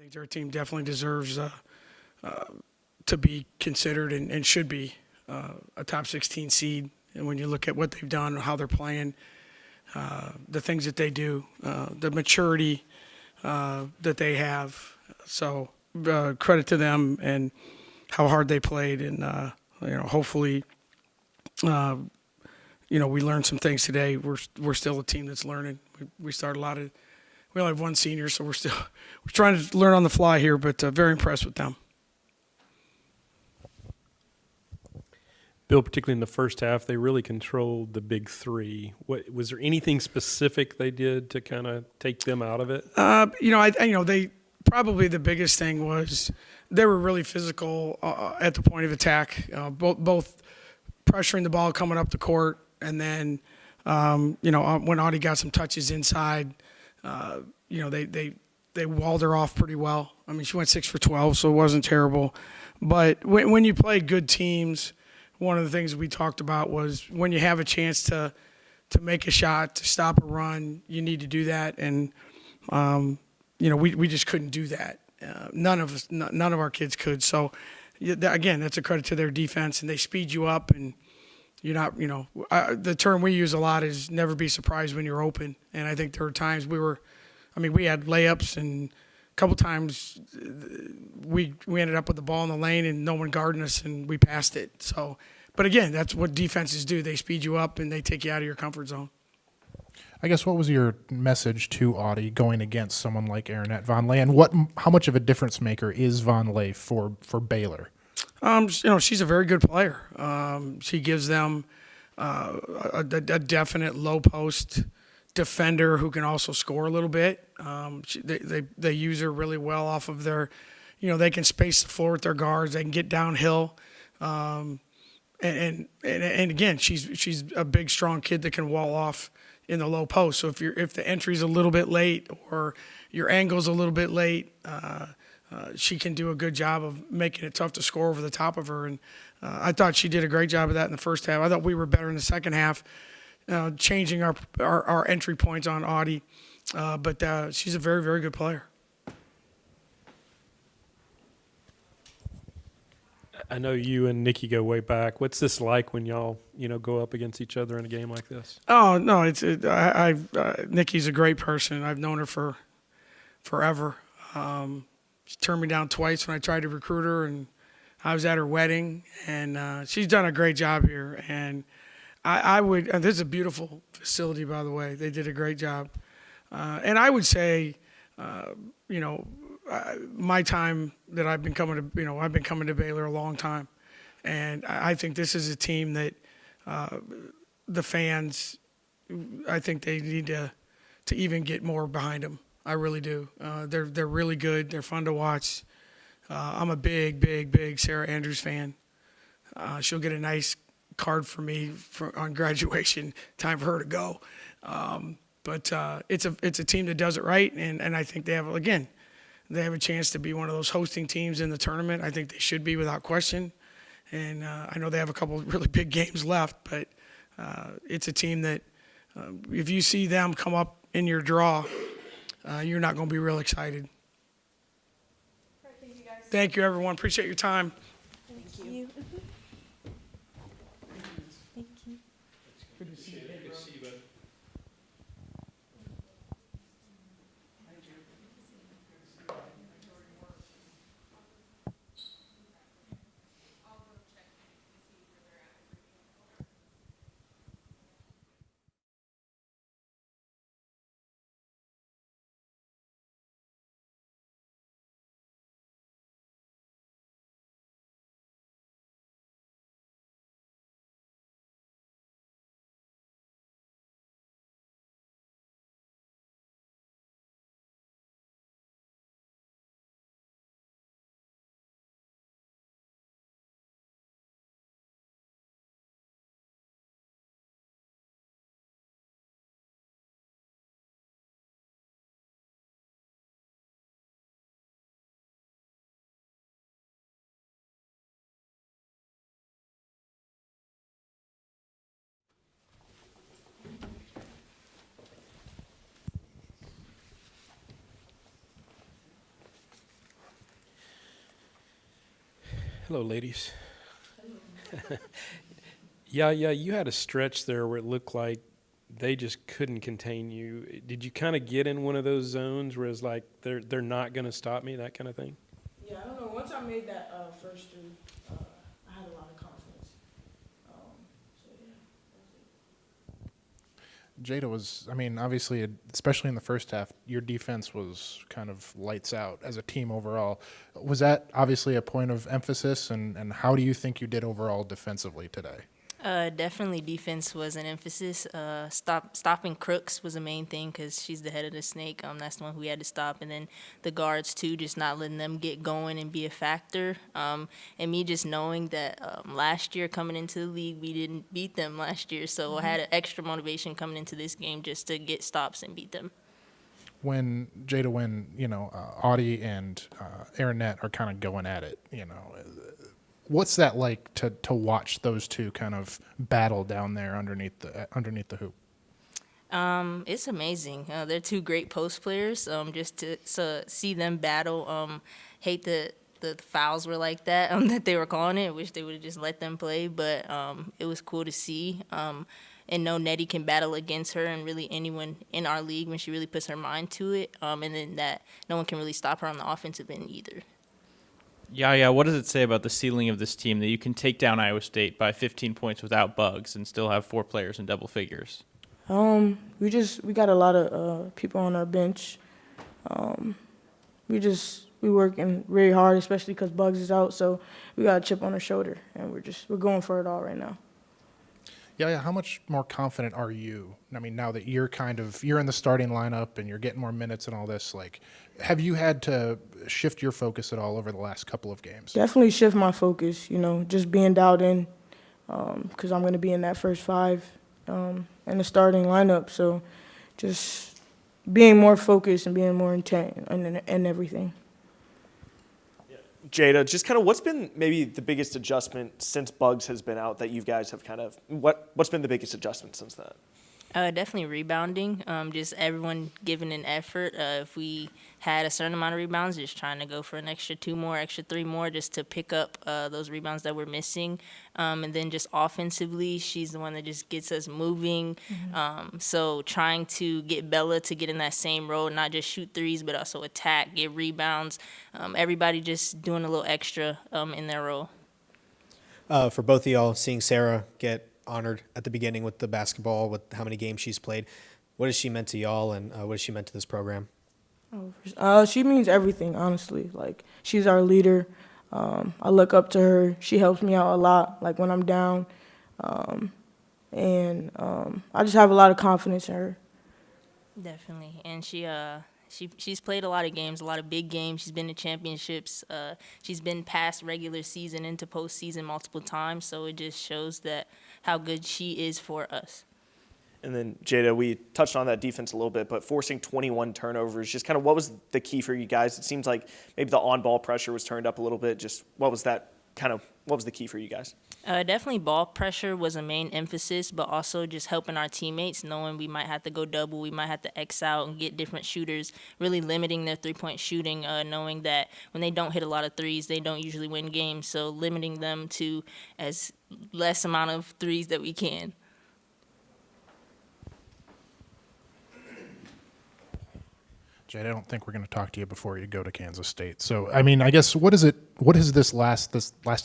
think their team definitely deserves to be considered and should be a top 16 seed. And when you look at what they've done, how they're playing, the things that they do, the maturity that they have. So credit to them and how hard they played. And, hopefully, we learned some things today. We're still a team that's learning. We start we only have one senior, so we're trying to learn on the fly here, but very impressed with them. Bill, particularly in the first half, they really controlled the big three. Was there anything specific they did to kind of take them out of it? They probably the biggest thing was they were really physical at the point of attack, both pressuring the ball coming up the court, and then when Audie got some touches inside, they walled her off pretty well. I mean, she went 6 for 12, so it wasn't terrible. But when you play good teams, one of the things we talked about was when you have a chance to make a shot, to stop a run, you need to do that. And we just couldn't do that. None of our kids could. So again, that's a credit to their defense, and they speed you up, and you're not. The term we use a lot is never be surprised when you're open. And I think there were times we had layups, and a couple times we ended up with the ball in the lane and no one guarding us, and we passed it. So, but again, that's what defenses do. They speed you up and they take you out of your comfort zone. I guess what was your message to Audie going against someone like Aaronette Vonleh, and how much of a difference maker is Vonleh for Baylor? She's a very good player. She gives them a definite low post defender who can also score a little bit. They use her really well off of their, they can space the floor with their guards. They can get downhill. And again, she's a big, strong kid that can wall off in the low post. So if the entry's a little bit late or your angle's a little bit late, she can do a good job of making it tough to score over the top of her. And I thought she did a great job of that in the first half. I thought we were better in the second half, changing our entry points on Audie. But she's a very, very good player. I know you and Nikki go way back. What's this like when y'all, go up against each other in a game like this? Oh no, Nikki's a great person. I've known her for forever. She turned me down twice when I tried to recruit her, and I was at her wedding, and she's done a great job here. And and this is a beautiful facility, by the way. They did a great job. And I would say, my time that I've been coming to Baylor a long time, and I think this is a team that the fans, I think they need to even get more behind them. I really do. They're really good. They're fun to watch. I'm a big, big, big Sarah Andrews fan. She'll get a nice card for me on graduation. Time for her to go. But it's a team that does it right, and I think they have a chance to be one of those hosting teams in the tournament. I think they should be without question. And I know they have a couple of really big games left, but it's a team that if you see them come up in your draw, you're not going to be real excited. Right, thank you, guys. Thank you, everyone. Appreciate your time. Thank you. Thank you. Good to see you. Good to see you, bud. Hello, ladies. Yeah, you had a stretch there where it looked like they just couldn't contain you. Did you kind of get in one of those zones where it's like they're not going to stop me, that kind of thing? Yeah, I don't know. Once I made that first three, I had a lot of confidence. So yeah. Jada was, I mean, obviously, especially in the first half, your defense was kind of lights out as a team overall. Was that obviously a point of emphasis, and how do you think you did overall defensively today? Definitely defense was an emphasis. Stopping Crooks was the main thing because she's the head of the snake. That's the one who we had to stop. And then the guards, too, just not letting them get going and be a factor. And me just knowing that last year coming into the league, we didn't beat them last year. So I had an extra motivation coming into this game just to get stops and beat them. When Audie and Aaronette are kind of going at it, what's that like to watch those two kind of battle down there underneath the hoop? It's amazing. They're two great post players. Just to see them battle. Hate the fouls were like that that they were calling it. Wish they would have just let them play, but it was cool to see. And know Nettie can battle against her and really anyone in our league when she really puts her mind to it. And then that no one can really stop her on the offensive end either. Yeah. What does it say about the ceiling of this team that you can take down Iowa State by 15 points without bugs and still have 4 players in double figures? We got a lot of people on our bench. We working very hard, especially because Bugs is out. So we got a chip on our shoulder, and we're going for it all right now. Yeah. How much more confident are you? I mean, now that you're in the starting lineup and you're getting more minutes and all this, like, have you had to shift your focus at all over the last couple of games? Definitely shift my focus. Just being dialed in, because I'm going to be in that first 5 in the starting lineup. So just being more focused and being more intent and everything. Jada, just kind of what's been maybe the biggest adjustment since Bugs has been out that you guys have kind of what's been the biggest adjustment since that? Definitely rebounding. Just everyone giving an effort. If we had a certain amount of rebounds, just trying to go for an extra 2 more, extra 3 more, just to pick up those rebounds that we're missing. And then just offensively, she's the one that just gets us moving. So trying to get Bella to get in that same role, not just shoot threes, but also attack, get rebounds. Everybody just doing a little extra in their role. For both of y'all, seeing Sarah get honored at the beginning with the basketball, with how many games she's played, what has she meant to y'all, and what has she meant to this program? She means everything, honestly. Like, she's our leader. I look up to her. She helps me out a lot, like when I'm down. And I just have a lot of confidence in her. Definitely, and she's played a lot of games, a lot of big games. She's been to championships. She's been past regular season into postseason multiple times. So it just shows that how good she is for us. And then Jada, we touched on that defense a little bit, but forcing 21 turnovers, just kind of what was the key for you guys? It seems like maybe the on-ball pressure was turned up a little bit. Just what was the key for you guys? Definitely ball pressure was a main emphasis, but also just helping our teammates, knowing we might have to go double, we might have to X out and get different shooters, really limiting their three-point shooting, knowing that when they don't hit a lot of threes, they don't usually win games, so limiting them to as less amount of threes that we can. Jade, I don't think we're going to talk to you before you go to Kansas State. So, I mean, I guess what has this last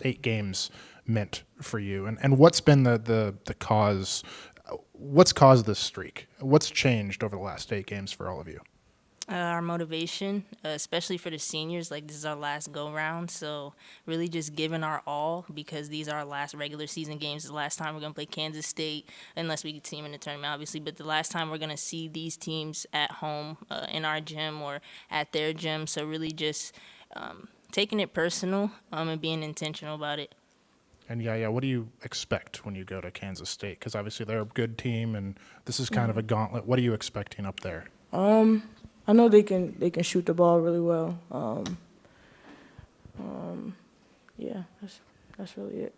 8 games meant for you, and what's been the cause? What's caused this streak? What's changed over the last 8 games for all of you? Our motivation, especially for the seniors, like this is our last go-round, so really just giving our all because these are our last regular season games. The last time we're going to play Kansas State, unless we get team in the tournament, obviously, but the last time we're going to see these teams at home in our gym or at their gym, so really just taking it personal and being intentional about it. And yeah, what do you expect when you go to Kansas State? Because obviously they're a good team, and this is kind of a gauntlet. What are you expecting up there? I know they can shoot the ball really well. Yeah, that's really it.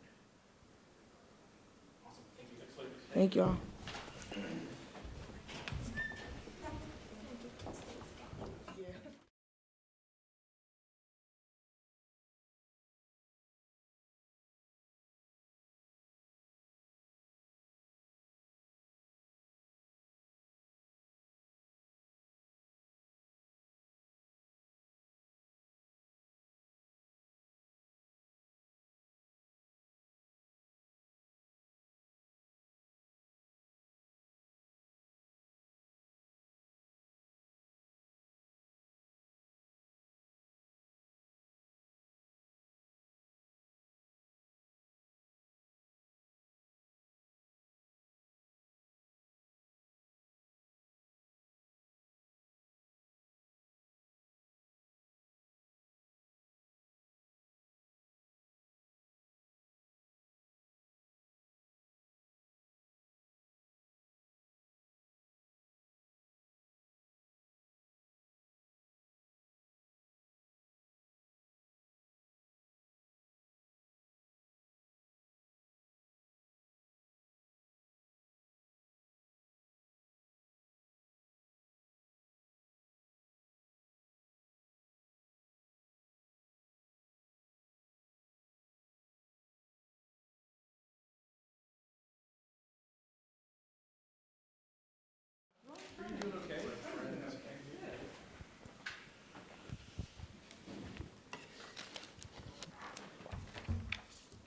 Thank y'all.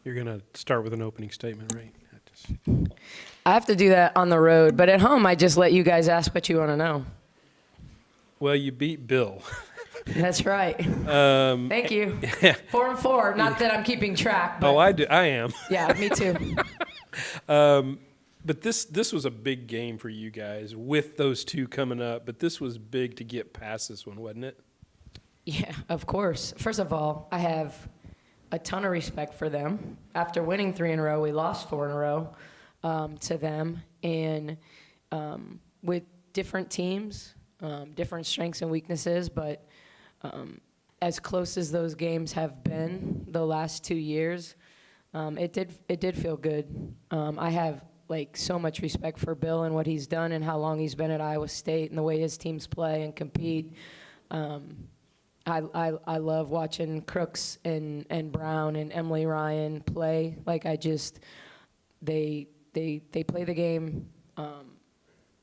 You're going to start with an opening statement, right? I have to do that on the road, but at home, I just let you guys ask what you want to know. Well, you beat Bill. That's right. Thank you. 4-4. Not that I'm keeping track, but Oh, I do. I am. yeah, me too. But this was a big game for you guys with those two coming up. But this was big to get past this one, wasn't it? Yeah, of course. First of all, I have a ton of respect for them. After winning 3 in a row, we lost 4 in a row to them. And with different teams, different strengths and weaknesses, but as close as those games have been the last 2 years, it did feel good. I have so much respect for Bill and what he's done and how long he's been at Iowa State and the way his teams play and compete. I love watching Crooks and Brown and Emily Ryan play. They play the game.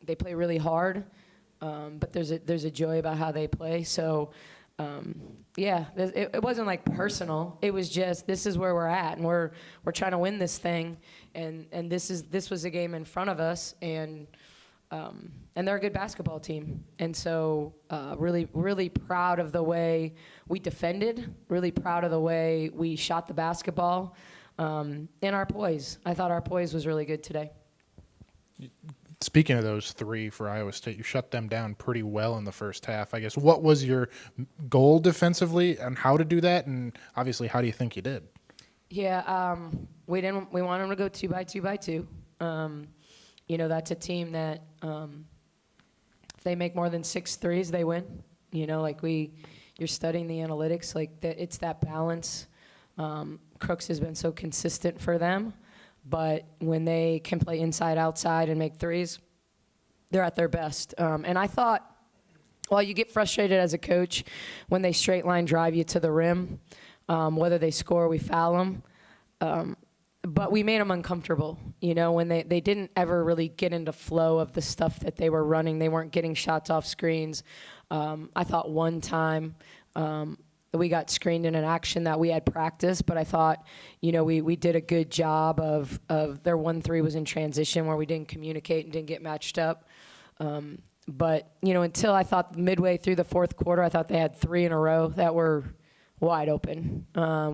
They play really hard, but there's a joy about how they play. So, it wasn't personal. It was just, this is where we're at, and we're trying to win this thing, and this was a game in front of us, and they're a good basketball team. And so really proud of the way we defended, really proud of the way we shot the basketball, and our poise. I thought our poise was really good today. Speaking of those 3 for Iowa State, you shut them down pretty well in the first half. I guess, what was your goal defensively and how to do that? And obviously, how do you think you did? Yeah, we wanted them to go 2 by 2 by 2. That's a team that if they make more than 6 threes, they win. You're studying the analytics, it's that balance. Crooks has been so consistent for them, but when they can play inside, outside, and make threes, they're at their best. And I thought, well, you get frustrated as a coach when they straight line drive you to the rim, whether they score or we foul them. But we made them uncomfortable, when they didn't ever really get into flow of the stuff that they were running. They weren't getting shots off screens. I thought one time we got screened in an action that we had practiced, but I thought, we did a good job of their 1-3 was in transition where we didn't communicate and didn't get matched up. But, until I thought midway through the fourth quarter, I thought they had 3 in a row that were wide open.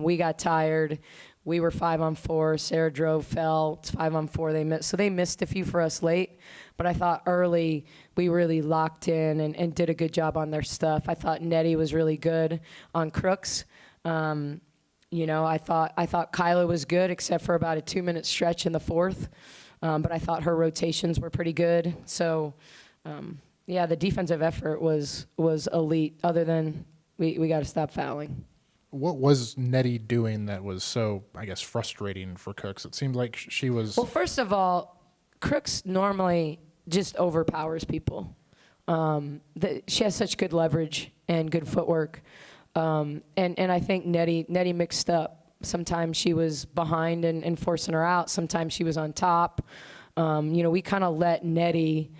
We got tired. We were 5-on-4. Sarah drove, fell. It's 5-on-4. They missed. So they missed a few for us late. But I thought early we really locked in and did a good job on their stuff. I thought Nettie was really good on Crooks. I thought Kyla was good except for about a 2-minute stretch in the fourth. But I thought her rotations were pretty good. So, the defensive effort was elite, other than we got to stop fouling. What was Nettie doing that was so, I guess, frustrating for Cooks? It seemed like she was... Well, first of all, Crooks normally just overpowers people. She has such good leverage and good footwork. And I think Nettie mixed up. Sometimes she was behind and forcing her out. Sometimes she was on top. We kind of let Nettie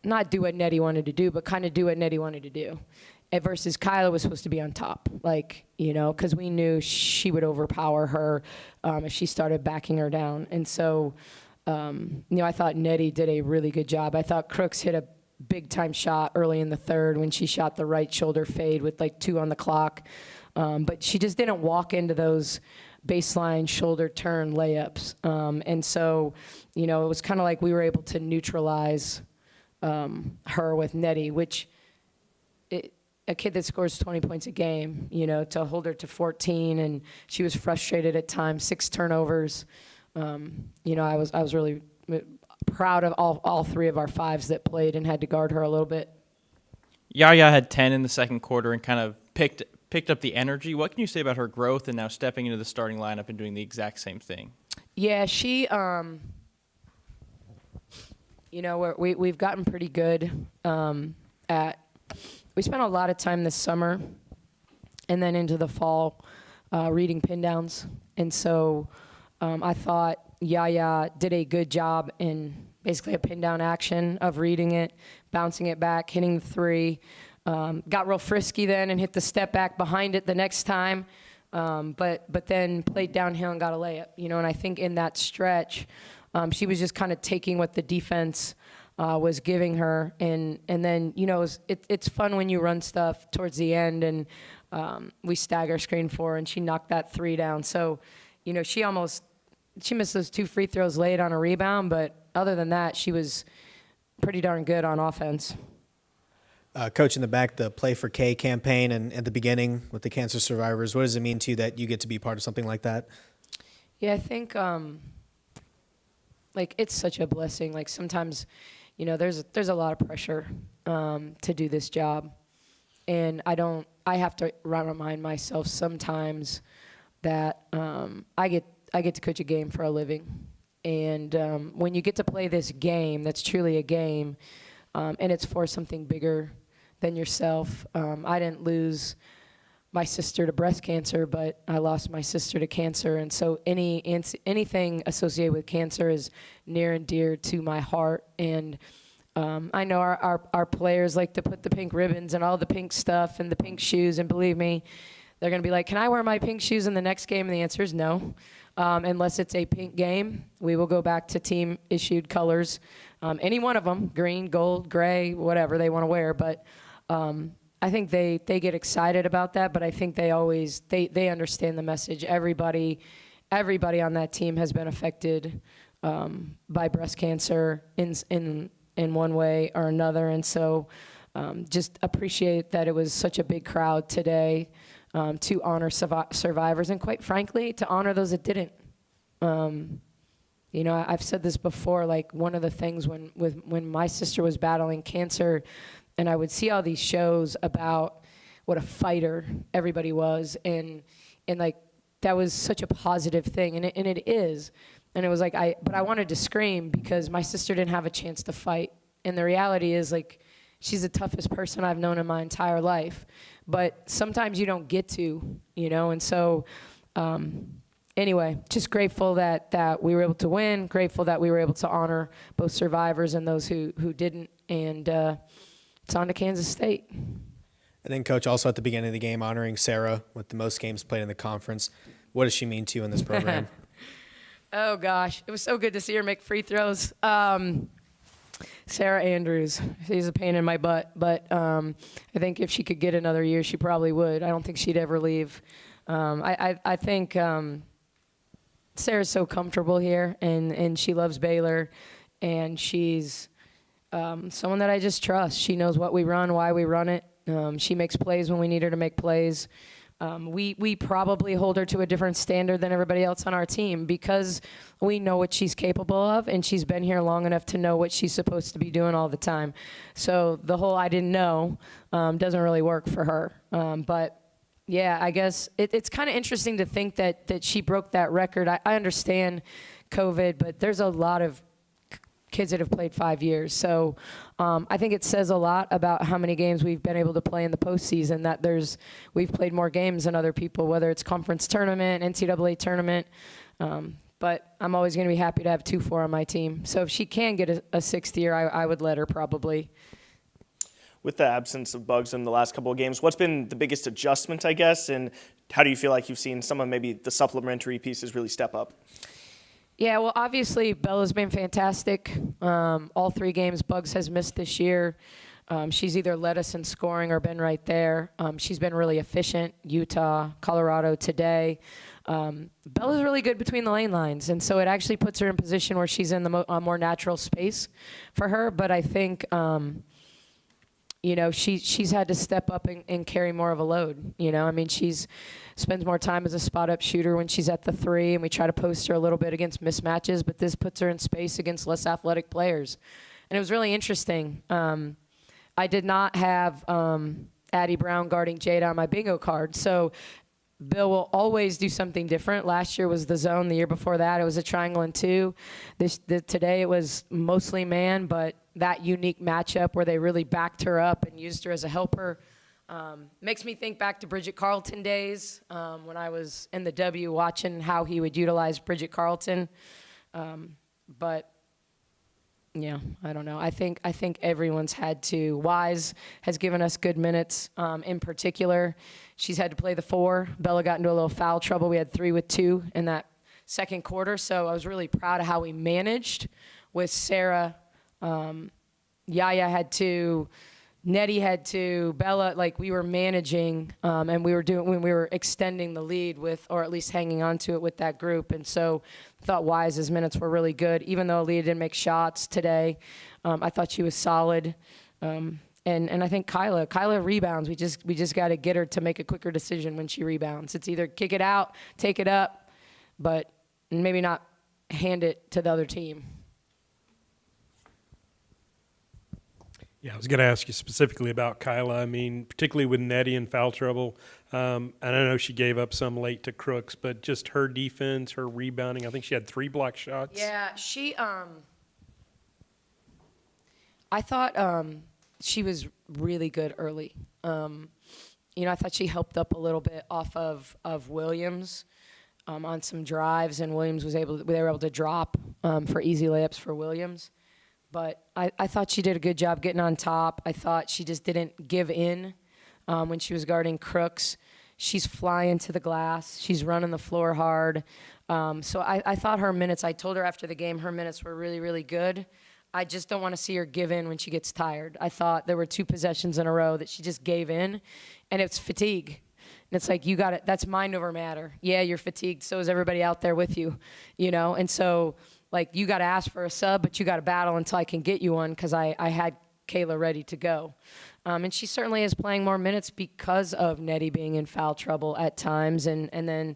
not do what Nettie wanted to do, but kind of do what Nettie wanted to do. Versus Kyla was supposed to be on top, because we knew she would overpower her if she started backing her down. And so, I thought Nettie did a really good job. I thought Crooks hit a big-time shot early in the third when she shot the right shoulder fade with 2 on the clock. But she just didn't walk into those baseline shoulder turn layups. And so, it was kind of like we were able to neutralize her with Nettie, which a kid that scores 20 points a game, to hold her to 14, and she was frustrated at times, 6 turnovers. I was really proud of all 3 of our 5s that played and had to guard her a little bit. Yaya had 10 in the second quarter and kind of picked up the energy. What can you say about her growth and now stepping into the starting lineup and doing the exact same thing? Yeah, she, we've gotten pretty good we spent a lot of time this summer and then into the fall reading pin downs. And so I thought Yaya did a good job in basically a pin down action of reading it, bouncing it back, hitting the 3. Got real frisky then and hit the step back behind it the next time. but then played downhill and got a layup, and I think in that stretch, she was just kind of taking what the defense was giving her, and then, it's fun when you run stuff towards the end, and we stagger screen for her, and she knocked that three down. So, she missed those 2 free throws late on a rebound, but other than that, she was pretty darn good on offense. Coach, in the back, the Play for K campaign and at the beginning with the cancer survivors, what does it mean to you that you get to be part of something like that? Yeah, I think it's such a blessing. Like sometimes, there's a lot of pressure to do this job, and I have to remind myself sometimes that I get to coach a game for a living, and when you get to play this game, that's truly a game, and it's for something bigger than yourself. I didn't lose my sister to breast cancer, but I lost my sister to cancer, and so anything associated with cancer is near and dear to my heart. And I know our players like to put the pink ribbons and all the pink stuff and the pink shoes, and believe me, they're going to be like, can I wear my pink shoes in the next game? And the answer is no. Unless it's a pink game, we will go back to team-issued colors. Any one of them, green, gold, gray, whatever they want to wear. But I think they get excited about that, but I think they understand the message. Everybody on that team has been affected by breast cancer in one way or another. And so just appreciate that it was such a big crowd today to honor survivors, and quite frankly, to honor those that didn't. I've said this before, like one of the things when my sister was battling cancer, and I would see all these shows about what a fighter everybody was, and like that was such a positive thing, and it is. And it was like but I wanted to scream because my sister didn't have a chance to fight. And the reality is, like, she's the toughest person I've known in my entire life. But sometimes you don't get to, and so anyway, just grateful that we were able to win, grateful that we were able to honor both survivors and those who didn't, and it's on to Kansas State. And then, Coach, also at the beginning of the game, honoring Sarah with the most games played in the conference. What does she mean to you in this program? Oh, gosh. It was so good to see her make free throws. Sarah Andrews, she's a pain in my butt, but I think if she could get another year, she probably would. I don't think she'd ever leave. I think Sarah's so comfortable here, and she loves Baylor, and she's someone that I just trust. She knows what we run, why we run it. She makes plays when we need her to make plays. We probably hold her to a different standard than everybody else on our team because we know what she's capable of, and she's been here long enough to know what she's supposed to be doing all the time. So the whole I didn't know doesn't really work for her. But yeah, I guess it's kind of interesting to think that she broke that record. I understand COVID, but there's a lot of kids that have played 5 years. So I think it says a lot about how many games we've been able to play in the postseason, that we've played more games than other people, whether it's conference tournament, NCAA tournament. But I'm always going to be happy to have 2-4 on my team. So if she can get a sixth year, I would let her probably. With the absence of Bugs in the last couple of games, what's been the biggest adjustment, I guess, and how do you feel like you've seen some of maybe the supplementary pieces really step up? Yeah, well, obviously, Bella's been fantastic. All 3 games Bugs has missed this year. She's either led us in scoring or been right there. She's been really efficient. Utah, Colorado today. Bella's really good between the lane lines, and so it actually puts her in position where she's in the more natural space for her. But I think, she's had to step up and carry more of a load. I mean, she's spends more time as a spot-up shooter when she's at the 3, and we try to post her a little bit against mismatches, but this puts her in space against less athletic players. And it was really interesting. I did not have Addie Brown guarding Jada on my bingo card, so Bill will always do something different. Last year was the zone. The year before that, it was a triangle and 2. Today, it was mostly man, but that unique matchup where they really backed her up and used her as a helper makes me think back to Bridget Carlton days when I was in the W watching how he would utilize Bridget Carlton. But Yeah, I don't know. I think everyone's had to. Wise has given us good minutes. In particular, she's had to play the 4. Bella got into a little foul trouble. We had 3 with 2 in that second quarter. So I was really proud of how we managed with Sarah. Yaya had 2. Nettie had 2. Bella, like we were managing, and we were extending the lead with, or at least hanging on to it with that group. And so I thought Wise's minutes were really good. Even though Aaliyah didn't make shots today, I thought she was solid. And I think Kyla rebounds. We just got to get her to make a quicker decision when she rebounds. It's either kick it out, take it up, but maybe not hand it to the other team. Yeah, I was going to ask you specifically about Kyla. I mean, particularly with Nettie in foul trouble. And I know she gave up some late to Crooks, but just her defense, her rebounding. I think she had 3 block shots. Yeah, I thought she was really good early. I thought she helped up a little bit off of Williams on some drives, and Williams they were able to drop for easy layups for Williams. But I thought she did a good job getting on top. I thought she just didn't give in when she was guarding Crooks. She's flying to the glass. She's running the floor hard. So I thought her minutes, I told her after the game, her minutes were really, really good. I just don't want to see her give in when she gets tired. I thought there were 2 possessions in a row that she just gave in, and it's fatigue. And it's like, you got it. That's mind over matter. Yeah, you're fatigued. So is everybody out there with you, And so, like, you got to ask for a sub, but you got to battle until I can get you one, because I had Kayla ready to go. And she certainly is playing more minutes because of Nettie being in foul trouble at times. And then,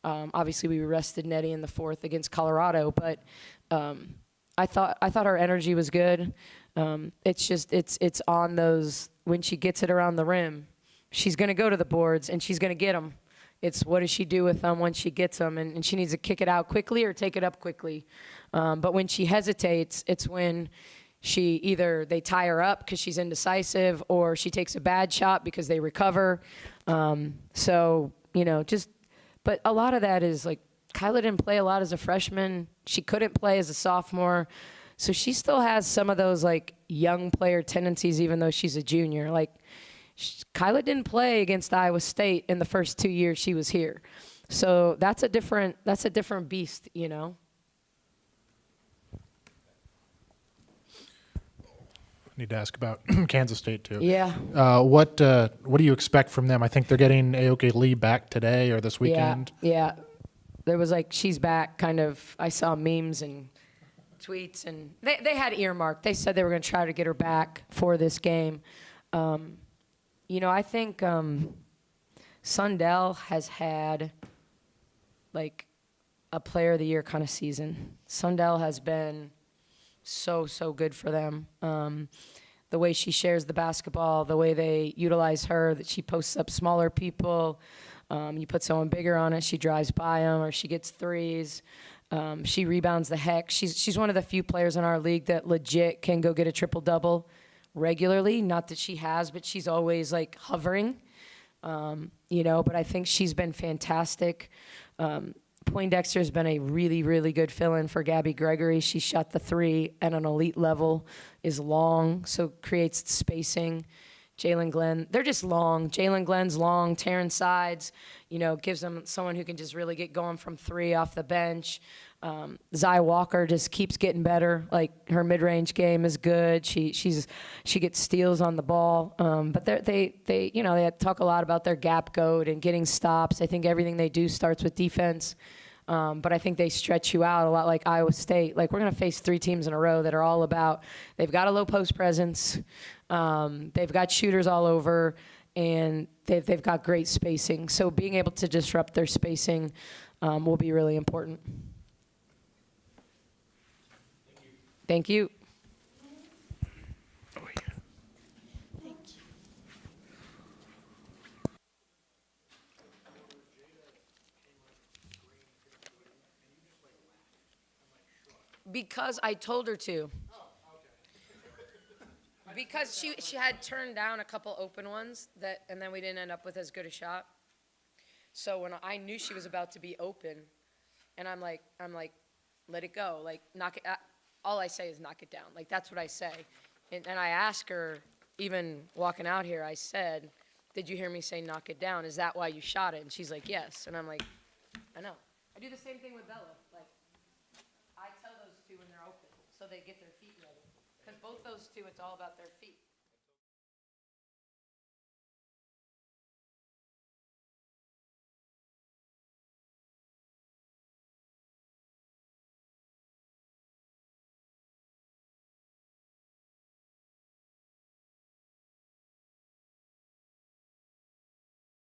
obviously, we rested Nettie in the 4th against Colorado. But I thought her energy was good. It's just it's on those, when she gets it around the rim, she's going to go to the boards and she's going to get them. It's what does she do with them when she gets them, and she needs to kick it out quickly or take it up quickly. But when she hesitates, it's when they tie her up because she's indecisive, or she takes a bad shot because they recover. But a lot of that is like, Kyla didn't play a lot as a freshman. She couldn't play as a sophomore. So she still has some of those like young player tendencies, even though she's a junior. Like, Kyla didn't play against Iowa State in the first 2 years she was here. So that's a different beast, Need to ask about Kansas State too. Yeah. What do you expect from them? I think they're getting Aoki Lee back today or this weekend. Yeah. There was like, she's back kind of, I saw memes and tweets, and they had earmarked. They said they were going to try to get her back for this game. I think Sundell has had like a player of the year kind of season. Sundell has been so good for them. The way she shares the basketball, the way they utilize her, that she posts up smaller people. You put someone bigger on it, she drives by them, or she gets threes. She rebounds the heck. She's one of the few players in our league that legit can go get a triple-double regularly. Not that she has, but she's always like hovering, but I think she's been fantastic. Poindexter's been a really, really good fill-in for Gabby Gregory. She shot the 3 at an elite level, is long, so creates spacing. Jalen Glenn, they're just long. Jalen Glenn's long, tearing sides, gives them someone who can just really get going from 3 off the bench. Zai Walker just keeps getting better. Like, her mid-range game is good. She gets steals on the ball. But they talk a lot about their gap code and getting stops. I think everything they do starts with defense. But I think they stretch you out a lot like Iowa State. Like, we're going to face 3 teams in a row that are all about, they've got a low post presence, they've got shooters all over, and they've got great spacing. So being able to disrupt their spacing will be really important. Thank you. Because I told her to. Because she had turned down a couple open ones and then we didn't end up with as good a shot. So when I knew she was about to be open, and I'm like, let it go, like knock it. all I say is knock it down. Like, that's what I say. And I ask her, even walking out here, I said, did you hear me say knock it down? Is that why you shot it? And she's like, yes. And I'm like, I know. I do the same thing with Bella. Like, I tell those two when they're open, so they get their feet ready. Because both those two, it's all about their feet.